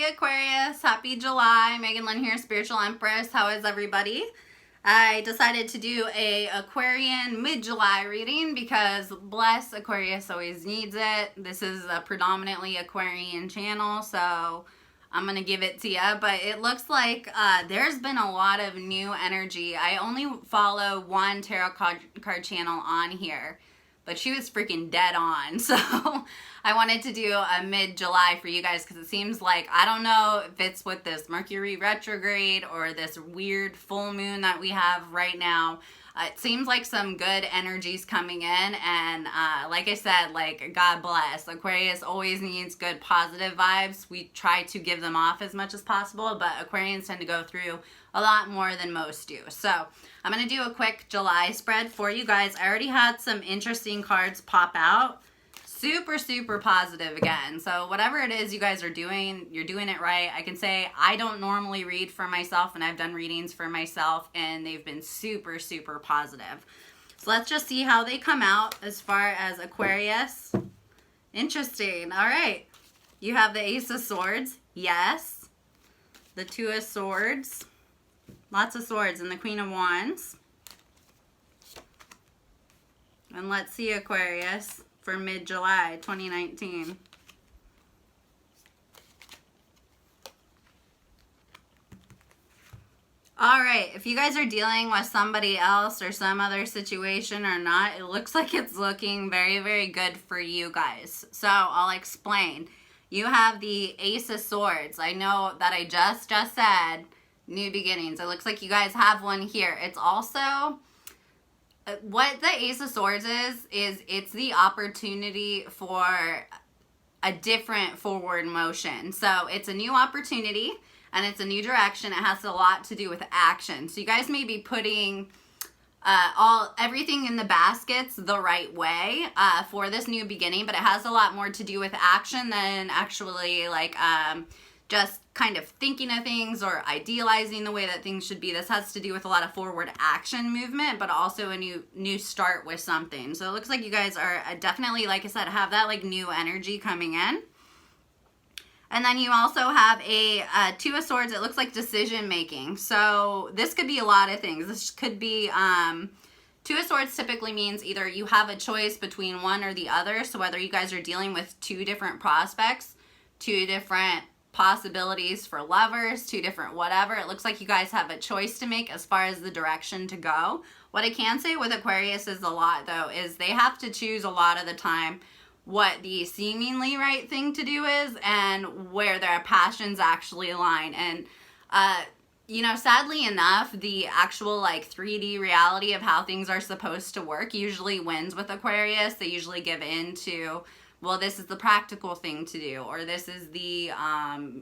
Aquarius, happy July. Megan Lynn here, Spiritual Empress. How is everybody? I decided to do a Aquarian mid-July reading because bless, Aquarius always needs it. This is a predominantly Aquarian channel, so I'm going to give it to you. But it looks like there's been a lot of new energy. I only follow one tarot card channel on here, but she was freaking dead on. So I wanted to do a mid-July for you guys because it seems like, I don't know if it's with this Mercury retrograde or this weird full moon that we have right now. It seems like some good energies coming in, and like I said, like, God bless. Aquarius always needs good positive vibes. We try to give them off as much as possible, but Aquarians tend to go through a lot more than most do. So I'm going to do a quick July spread for you guys. I already had some interesting cards pop out. Super, super positive again. So whatever it is you guys are doing, you're doing it right. I can say I don't normally read for myself, and I've done readings for myself, and they've been super, super positive. So let's just see how they come out as far as Aquarius. Interesting. All right. You have the Ace of Swords. Yes. The Two of Swords. Lots of swords, and the Queen of Wands. And let's see Aquarius for mid-July 2019. All right, if you guys are dealing with somebody else or some other situation or not, it looks like it's looking very, very good for you guys. So I'll explain. You have the Ace of Swords. I know that I just said new beginnings. It looks like you guys have one here. It's also, what the Ace of Swords is it's the opportunity for a different forward motion. So it's a new opportunity and it's a new direction. It has a lot to do with action. So you guys may be putting everything in the baskets the right way for this new beginning, but it has a lot more to do with action than actually like just kind of thinking of things or idealizing the way that things should be. This has to do with a lot of forward action movement, but also a new start with something. So it looks like you guys are definitely, like I said, have that like new energy coming in. And then you also have a Two of Swords. It looks like decision making. So this could be a lot of things. This could be Two of Swords typically means either you have a choice between one or the other. So whether you guys are dealing with two different prospects, two different possibilities for lovers, two different whatever. It looks like you guys have a choice to make as far as the direction to go. What I can say with Aquarius is a lot, though, is they have to choose a lot of the time what the seemingly right thing to do is and where their passions actually align. And you know, sadly enough, the actual like 3D reality of how things are supposed to work usually wins with Aquarius. They usually give in to, well, this is the practical thing to do, or this is the,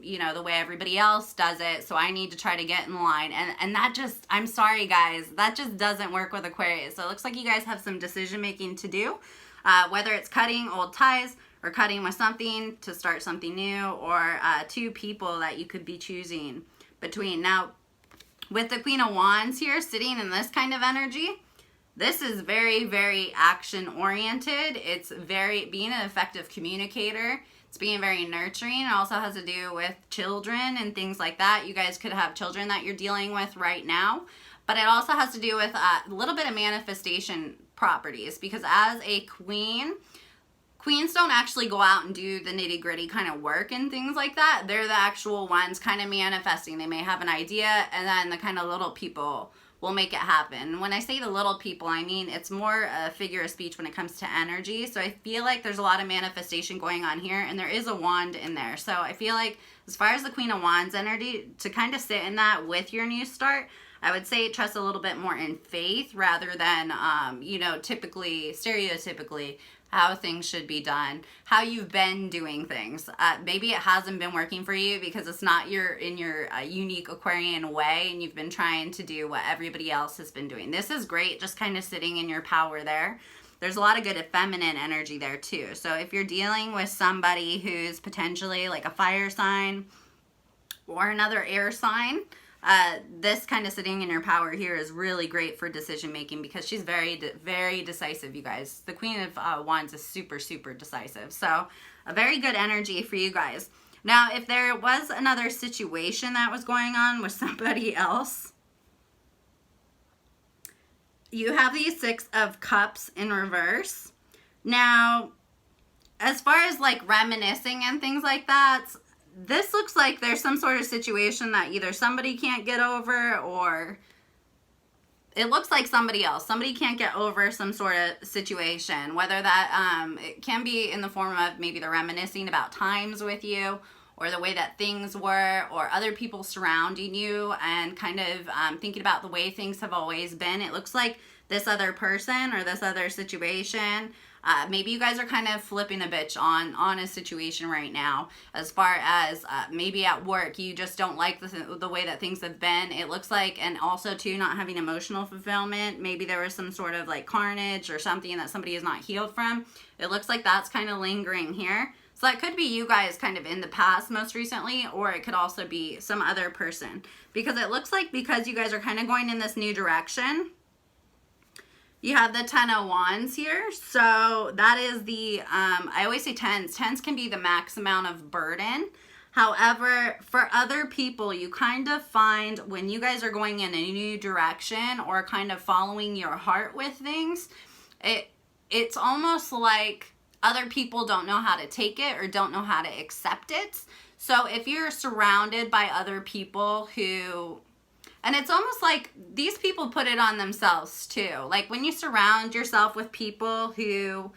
you know, the way everybody else does it, so I need to try to get in line. And that just, I'm sorry guys, that just doesn't work with Aquarius. So it looks like you guys have some decision making to do, whether it's cutting old ties or cutting with something to start something new, or two people that you could be choosing between. Now, with the Queen of Wands here sitting in this kind of energy, this is very, very action-oriented. It's very, being an effective communicator. It's being very nurturing. It also has to do with children and things like that. You guys could have children that you're dealing with right now. But it also has to do with a little bit of manifestation properties. Because as a queen, queens don't actually go out and do the nitty-gritty kind of work and things like that. They're the actual ones kind of manifesting. They may have an idea, and then the kind of little people will make it happen. When I say the little people, I mean it's more a figure of speech when it comes to energy. So I feel like there's a lot of manifestation going on here, and there is a wand in there. So I feel like as far as the Queen of Wands energy, to kind of sit in that with your new start, I would say trust a little bit more in faith rather than, you know, stereotypically, how things should be done, how you've been doing things. Maybe it hasn't been working for you because it's not in your unique Aquarian way, and you've been trying to do what everybody else has been doing. This is great, just kind of sitting in your power there. There's a lot of good feminine energy there too. So if you're dealing with somebody who's potentially like a fire sign or another air sign, this kind of sitting in your power here is really great for decision making because she's very, very decisive, you guys. The Queen of Wands is super, super decisive. So a very good energy for you guys. Now, if there was another situation that was going on with somebody else, you have the Six of Cups in reverse. Now, as far as like reminiscing and things like that, this looks like there's some sort of situation that either somebody can't get over, or it looks like somebody can't get over some sort of situation, whether that it can be in the form of maybe they're reminiscing about times with you, or the way that things were, or other people surrounding you and kind of thinking about the way things have always been. It looks like this other person or this other situation, maybe you guys are kind of flipping a bitch on a situation right now, as far as maybe at work you just don't like the way that things have been. It looks like, and also too, not having emotional fulfillment. Maybe there was some sort of like carnage or something that somebody is not healed from. It looks like that's kind of lingering here. So that could be you guys kind of in the past most recently, or it could also be some other person. Because it looks like because you guys are kind of going in this new direction, you have the Ten of Wands here. So that is the, I always say tens. Tens can be the max amount of burden. However, for other people, you kind of find when you guys are going in a new direction or kind of following your heart with things, it's almost like other people don't know how to take it or don't know how to accept it. So if you're surrounded by other people who, and it's almost like these people put it on themselves too. Like when you surround yourself with people who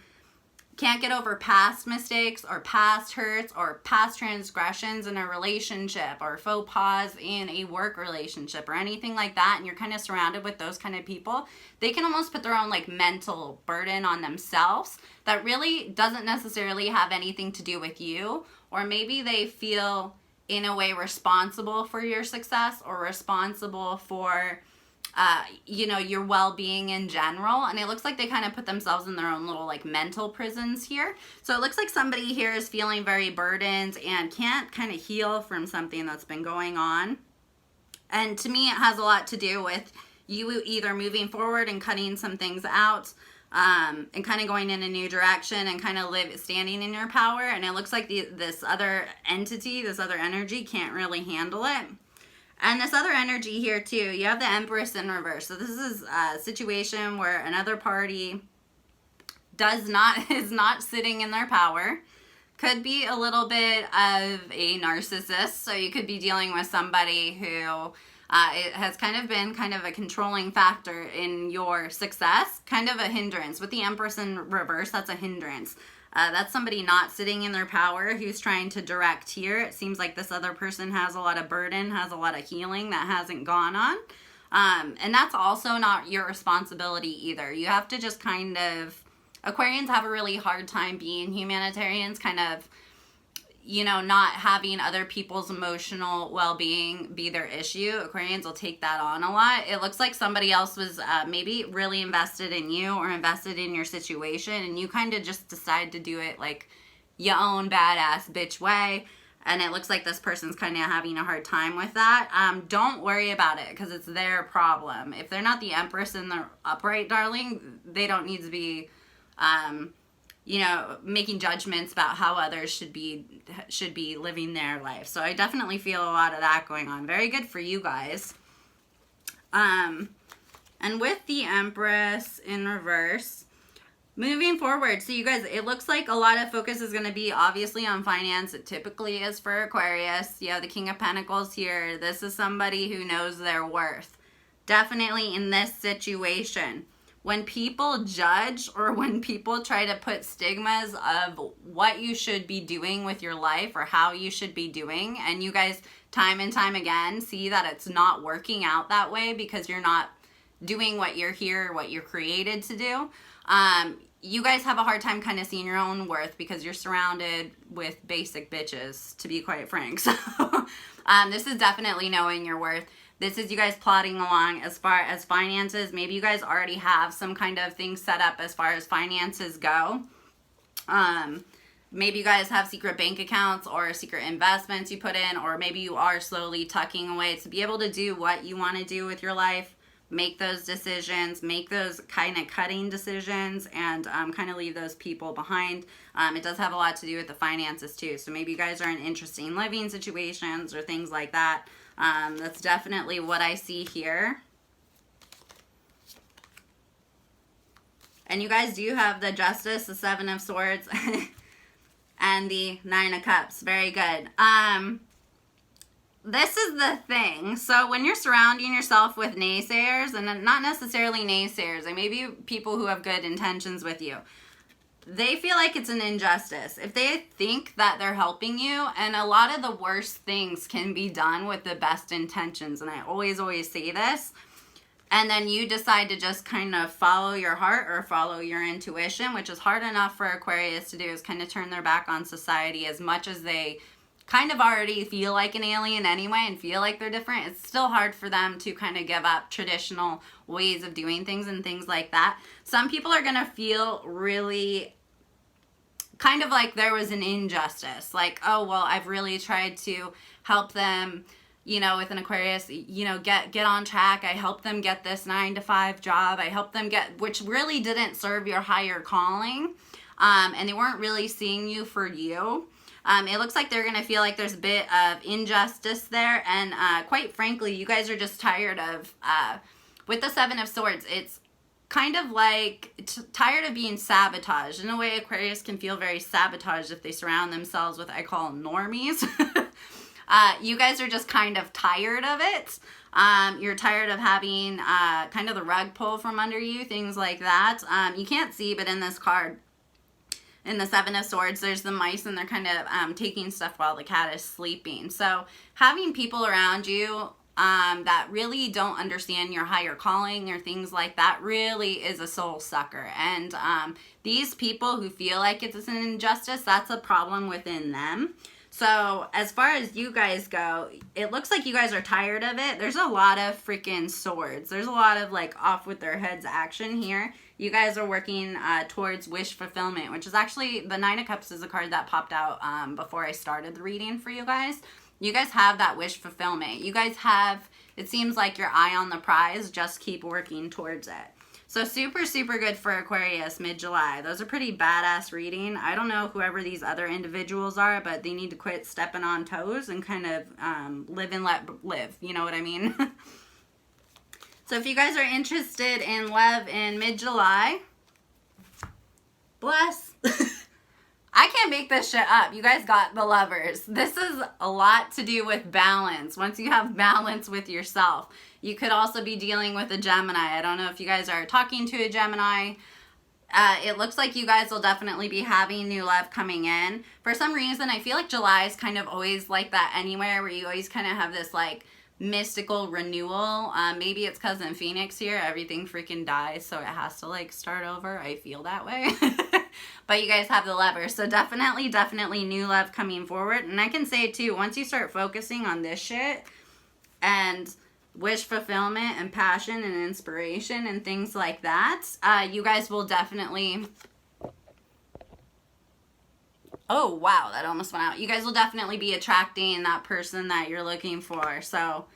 can't get over past mistakes or past hurts or past transgressions in a relationship or faux pas in a work relationship or anything like that, and you're kind of surrounded with those kind of people, they can almost put their own like mental burden on themselves that really doesn't necessarily have anything to do with you. Or maybe they feel in a way responsible for your success or responsible for your well-being in general. And it looks like they kind of put themselves in their own little like mental prisons here. So it looks like somebody here is feeling very burdened and can't kind of heal from something that's been going on. And to me, it has a lot to do with you either moving forward and cutting some things out, and kind of going in a new direction and kind of standing in your power. And it looks like this other entity, this other energy can't really handle it. And this other energy here too, you have the Empress in reverse. So this is a situation where another party is not sitting in their power. Could be a little bit of a narcissist. So you could be dealing with somebody who it has kind of been kind of a controlling factor in your success, kind of a hindrance. With the Empress in reverse, that's a hindrance. That's somebody not sitting in their power who's trying to direct here. It seems like this other person has a lot of burden, has a lot of healing that hasn't gone on. And that's also not your responsibility either. You have to just kind of, Aquarians have a really hard time being humanitarians, kind of, not having other people's emotional well-being be their issue. Aquarians will take that on a lot. It looks like somebody else was maybe really invested in you or invested in your situation, and you kind of just decide to do it like your own badass bitch way. And it looks like this person's kind of having a hard time with that. Don't worry about it because it's their problem. If they're not the Empress in the upright, darling, they don't need to be making judgments about how others should be living their life. So I definitely feel a lot of that going on. Very good for you guys. And with the Empress in reverse, moving forward, so you guys, it looks like a lot of focus is going to be obviously on finance. It typically is for Aquarius. You have the King of Pentacles here. This is somebody who knows their worth. Definitely in this situation. When people judge or when people try to put stigmas of what you should be doing with your life or how you should be doing, and you guys time and time again see that it's not working out that way because you're not doing what you're here, what you're created to do, you guys have a hard time kind of seeing your own worth because you're surrounded with basic bitches, to be quite frank. So this is definitely knowing your worth. This is you guys plotting along as far as finances. Maybe you guys already have some kind of thing set up as far as finances go. Maybe you guys have secret bank accounts or secret investments you put in, or maybe you are slowly tucking away to be able to do what you want to do with your life. make those decisions, make those kind of cutting decisions, and kind of leave those people behind. It does have a lot to do with the finances too. So maybe you guys are in interesting living situations or things like that. That's definitely what I see here. And you guys do have the Justice, the Seven of Swords, and the Nine of Cups. Very good. This is the thing. So when you're surrounding yourself with naysayers, and not necessarily naysayers, and maybe people who have good intentions with you, they feel like it's an injustice. If they think that they're helping you, and a lot of the worst things can be done with the best intentions, and I always say this, and then you decide to just kind of follow your heart or follow your intuition, which is hard enough for Aquarius to do, is kind of turn their back on society as much as they kind of already feel like an alien anyway and feel like they're different. It's still hard for them to kind of give up traditional ways of doing things and things like that. Some people are going to feel really kind of like there was an injustice. Like, oh, well, I've really tried to help them, you know, with an Aquarius, you know, get on track. I helped them get this 9-to-5 job. I helped them get, which really didn't serve your higher calling. And they weren't really seeing you for you. It looks like they're going to feel like there's a bit of injustice there. And quite frankly, you guys are just tired of, with the Seven of Swords, it's kind of like tired of being sabotaged. In a way, Aquarius can feel very sabotaged if they surround themselves with, I call them normies. You guys are just kind of tired of it. You're tired of having kind of the rug pull from under you, things like that. You can't see, but in this card, in the Seven of Swords, there's the mice, and they're kind of taking stuff while the cat is sleeping. So having people around you that really don't understand your higher calling or things like that really is a soul sucker. And these people who feel like it's an injustice, that's a problem within them. So as far as you guys go, it looks like you guys are tired of it. There's a lot of freaking swords. There's a lot of like off with their heads action here. You guys are working towards wish fulfillment, which is actually, the Nine of Cups is a card that popped out before I started the reading for you guys. You guys have that wish fulfillment. You guys have, it seems like your eye on the prize. Just keep working towards it. So super, super good for Aquarius mid-July. Those are pretty badass reading. I don't know whoever these other individuals are, but they need to quit stepping on toes and kind of live and let live. You know what I mean? So if you guys are interested in love in mid-July, bless. I can't make this shit up. You guys got the Lovers. This is a lot to do with balance. Once you have balance with yourself. You could also be dealing with a Gemini. I don't know if you guys are talking to a Gemini. It looks like you guys will definitely be having new love coming in. For some reason, I feel like July is kind of always like that anywhere, where you always kind of have this like mystical renewal. Maybe it's because in Phoenix here, everything freaking dies, so it has to like start over. I feel that way. But you guys have the Lovers. So definitely new love coming forward. And I can say too, once you start focusing on this shit and wish fulfillment and passion and inspiration and things like that, you guys will definitely, oh wow, that almost went out. You guys will definitely be attracting that person that you're looking for. So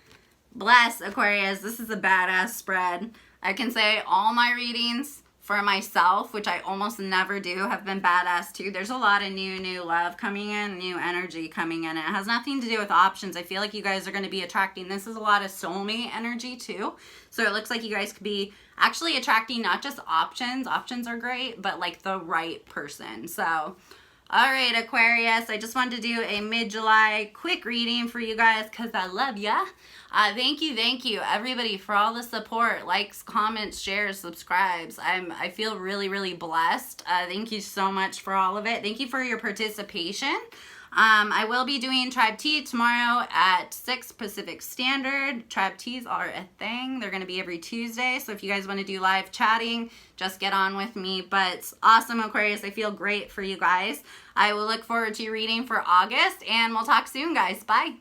bless, Aquarius. This is a badass spread. I can say all my readings for myself, which I almost never do, have been badass too. There's a lot of new love coming in, new energy coming in. It has nothing to do with options. I feel like you guys are going to be attracting, this is a lot of soulmate energy too. So it looks like you guys could be actually attracting not just options. Options are great, but like the right person. So all right, Aquarius, I just wanted to do a mid-July quick reading for you guys because I love ya. Thank you, everybody, for all the support, likes, comments, shares, subscribes. I feel really blessed. Thank you so much for all of it. Thank you for your participation. I will be doing Tribe Tea tomorrow at 6 Pacific Standard. Tribe Teas are a thing. They're going to be every Tuesday. So if you guys want to do live chatting, just get on with me. But awesome, Aquarius. I feel great for you guys. I will look forward to your reading for August, and we'll talk soon, guys. Bye.